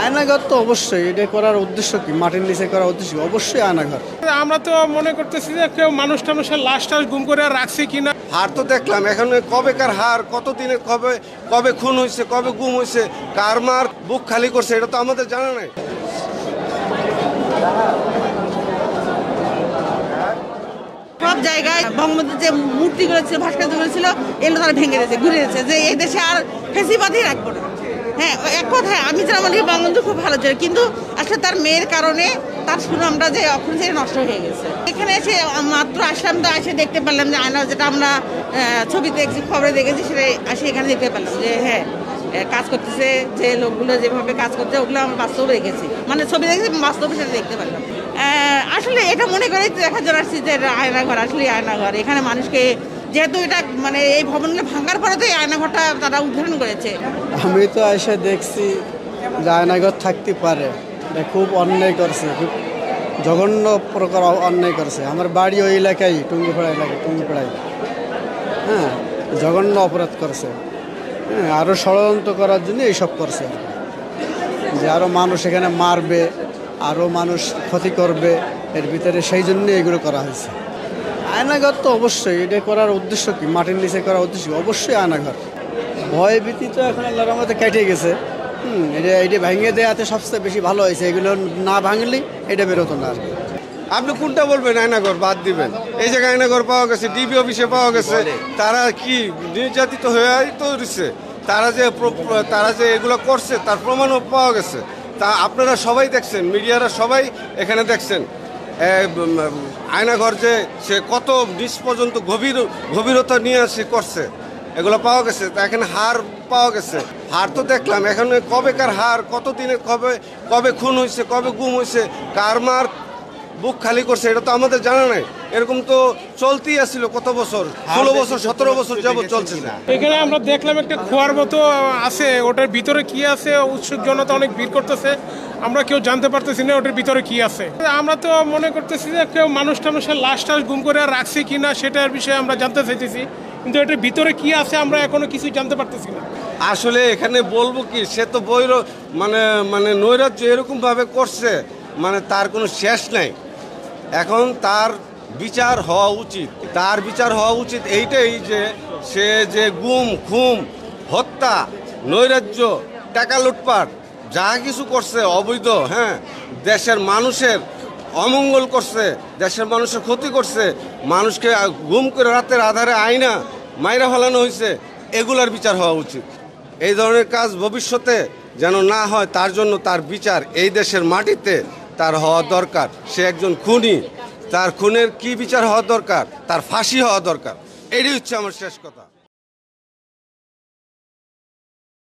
আয়নাঘর তো অবশ্যই, এটা করার উদ্দেশ্য কি? মাটির নিচে করার উদ্দেশ্য কি? অবশ্যই আয়নাঘর। আমরা তো মনে করতেছি যে কেউ মানুষ টানুষের লাশ টাশ গুম করে রাখছে কিনা। হার তো দেখলাম, এখন কবেকার হার, কতদিনে কবে কবে খুন হয়েছে, কবে গুম হয়েছে, কার মার বুক খালি করছে, এটা তো আমাদের জানা নাই। সব জায়গায় বঙ্গবন্ধুর যে মূর্তিগুলো ছিল, ভাস্কর্যগুলো ছিল, এগুলো তারা ভেঙে দিয়েছে, ঘুরে দিয়েছে যে এই দেশে আর ফেসিবাদই রাখবো না। হ্যাঁ, এক কথায় আমি যেটা মনে করি বঙ্গবন্ধু খুব ভালো ছিল, কিন্তু আসলে তার মেয়ের কারণে তার সুনামটা যে অক্ষরে নষ্ট হয়ে গেছে। এখানে এসে মাত্র আসলাম, তো এসে দেখতে পারলাম যে আয়না যেটা আমরা ছবিতে দেখছি, খবরে দেখেছি, সেটা আসে এখানে দেখতে পারলাম যে হ্যাঁ কাজ করতেছে, যে লোকগুলো যেভাবে কাজ করছে ওগুলো আমরা বাস্তবে দেখেছি, মানে ছবি দেখেছি, বাস্তবে সেটা দেখতে পারলাম। আসলে এটা মনে করে দেখার জন্য আসছি যে আয়নাঘর, আসলে আয়নাঘর এখানে মানুষকে, যেহেতু এটা মানে এই ভবনগুলো ভাঙার পরে তো এই আয়নাঘরটা তারা উদ্ধারণ করেছে। আমি তো এসে দেখছি যে আয়নাঘর থাকতে পারে, এটা খুব অন্যায় করছে, খুব জঘন্য প্রকার অন্যায় করছে। আমার বাড়ি ওই এলাকায়, টুঙ্গিপাড়া এলাকায়, টুঙ্গিপাড়ায়। হ্যাঁ, জঘন্য অপরাধ করছে। হ্যাঁ, আরও ষড়যন্ত্র করার জন্য এইসব করছে, যে আরও মানুষ এখানে মারবে, আরও মানুষ ক্ষতি করবে, এর ভিতরে সেই জন্য এগুলো করা হয়েছে। আয়নাঘর তো অবশ্যই, এটা করার উদ্দেশ্য কি? মাটির নিচে করার উদ্দেশ্য কি? অবশ্যই আয়নাঘর। ভয় ভীতি তো এখন আল্লাহর রহমতে কেটে গেছে। এটা ভেঙে দেওয়াতে সবচেয়ে বেশি ভালো হয়েছে, এগুলো না ভাঙলেই এটা বেরোতো না আর কি। আপনি কোনটা বলবেন? আয়নাঘর বাদ দিবেন। এই জায়গায় আয়নাঘর পাওয়া গেছে, ডিবি অফিসে পাওয়া গেছে। তারা কি নির্যাতিত হয়েই তো দিচ্ছে, তারা যে এগুলো করছে তার প্রমাণও পাওয়া গেছে। তা আপনারা সবাই দেখছেন, মিডিয়ারা সবাই এখানে দেখছেন। আয়নাঘর যে সে কত নিচ পর্যন্ত গভীরতা নিয়ে সে করছে, এগুলো পাওয়া গেছে। তা এখানে হার পাওয়া গেছে, হার তো দেখলাম। এখন কবেকার হার, কতদিনে কবে খুন হয়েছে, কবে গুম হয়েছে, কার মার বুক খালি করছে, এটা তো আমাদের জানা নাই। এরকম তো চলতেই আসছিল কত বছর, 16 বছর 17 বছর যাবত চলছে না। এখানে আমরা দেখলাম একটা খোয়ার মতো আছে, ওটার ভিতরে কি আছে, উৎসুক জনতা অনেক ভিড় করতেছে, আমরা কেউ জানতে পারতেছি না ওটার ভিতরে কি আছে। আমরা তো মনে করতেছি যে কেউ মানুষ টানুষের লাশ টাশ গুম করে রাখছে কিনা সেটার বিষয়ে আমরা জানতে চাইতেছি, কিন্তু এটার ভিতরে কি আছে আমরা এখনো কিছু জানতে পারতেছি না। আসলে এখানে বলবো কি, সে তো মানে নৈরাজ্য এরকম ভাবে করছে, মানে তার কোনো শেষ নাই। এখন তার বিচার হওয়া উচিত, তার বিচার হওয়া উচিত এইটাই যে সে যে গুম খুম হত্যা নৈরাজ্য টাকা লুটপাট যা কিছু করছে অবৈধ, হ্যাঁ, দেশের মানুষের অমঙ্গল করছে, দেশের মানুষের ক্ষতি করছে, মানুষকে গুম করে রাতের আধারে আইনা মাইরা ফেলানো হয়েছে, এগুলার বিচার হওয়া উচিত। এই ধরনের কাজ ভবিষ্যতে যেন না হয়, তার জন্য তার বিচার এই দেশের মাটিতে তার হওয়া দরকার। সে একজন খুনি, তার খুনের কি বিচার হওয়া দরকার? তার ফাঁসি হওয়া দরকার। এটাই হচ্ছে আমার শেষ কথা।